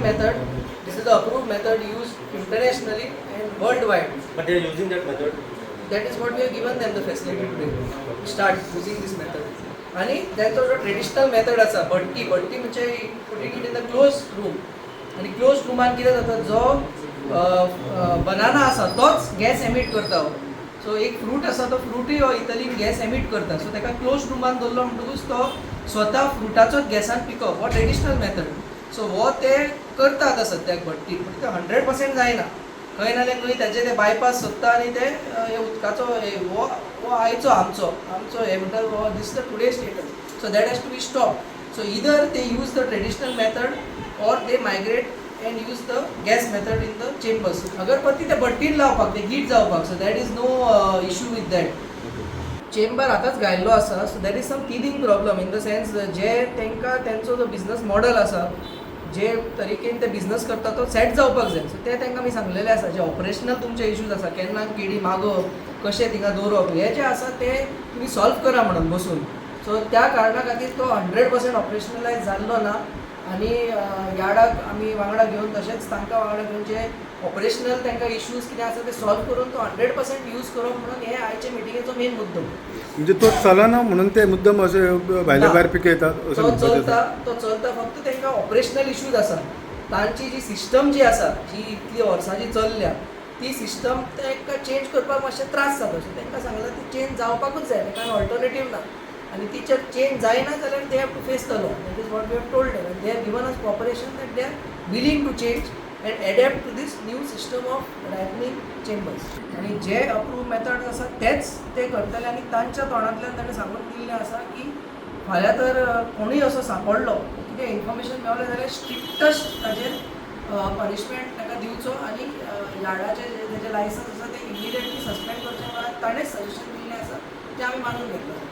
method. This is the approved method used internationally and worldwide. But they are using that method. That is what we have given them the facility today. Start using this method. आणि त्यांचा जो traditional method आसा भट्टी म्हणजे putting it in the closed room. आणि close रुमान कितें जाता जो बनाना आसा तोच गॅस एमिट करता. सो एक फ्रूट आसा तो फ्रूटूय हो इतलीन गॅस एमिट करता. सो ताका क्लोज रुमान दवरलो म्हणटकूच तो स्वता फ्रुटाचोच गॅसान पिकप हो ट्रेडिशनल मेथड. सो हो ते करतात सद्याक भट्टी पूण ते 100% जायना. खंय ना खंय ताचे ते बायपास सोदता आनी ते हे उदकाचो हो आयचो आमचो हे म्हणटा हो this the today status. So that has to be stop. So either ते यूज द ट्रेडिशनल मेथड और they migrate and use the gas method in the chambers. अगर पत्ती ते भट्टीन लावपाक ते हीट जावपाक so that is no issue with that. Chamber आतांच घायल्लो आसा so that is some teething problem in the sense जे तांकां तेंचो जो बिझनस मॉडल आसा जे तरिकेन ते बिझनस करता तो सेट जावपाक जाय. सो ते तांकां आमी सांगलेलें आसा जे ऑपरेशनल तुमचे इश्यूज आसा केन्ना केडी मागप कशें थिंगा दवरप हे जे आसा ते तुमी सॉल्व करा म्हणून बसून. सो त्या कारणां खातीर तो 100% ऑपरेशनलायज जाल्लो ना. आनी यार्डाक आमी वांगडा घेवन तशेंच तांकां वांगडा घेवन जे ऑपरेशनल तांकां इश्यूज कितें आसा ते सॉल्व करून तो 100% यूज करप म्हणून हे आयचे मिटिंगेचो मेन मुद्दो. म्हणजे तो चलना म्हणून ते मुद्दम असे भायले भायर पिकयतात असं तो म्हणतात. चलता फक्त तांकां ऑपरेशनल इश्यूज आसा. तांची जी सिस्टम जी आसा जी इतली वर्सां जी चल्ल्या ती सिस्टम तांकां चेंज करपाक मातशे त्रास जाता. सो तांकां सांगलां ती चेंज जावपाकूच जाय ताका ऑल्टरनेटीव ना. आणि ती चेंज जायना जाल्यार they have to face the law. That is what we have told them. They have given us cooperation that they are willing to change and adapt to this new system of ripening chambers. आणि जे approve method आसा तेच ते करतले. आणि तांच्या तोंडांतल्यान ताणें सांगून दिल्लें आसा की फाल्यां तर कोणूय असो सांपडलो कितें इन्फॉर्मेशन मेळ्ळें जाल्यार स्ट्रिक्टस्ट ताजेर पनिशमेंट ताका दिवचो. आनी यार्डाचे जें लायसन्स आसा तें इमिडिएटली सस्पेंड करचें म्हणून ताणेंच सजेशन दिल्लें आसा तें आमी मानून घेतलें.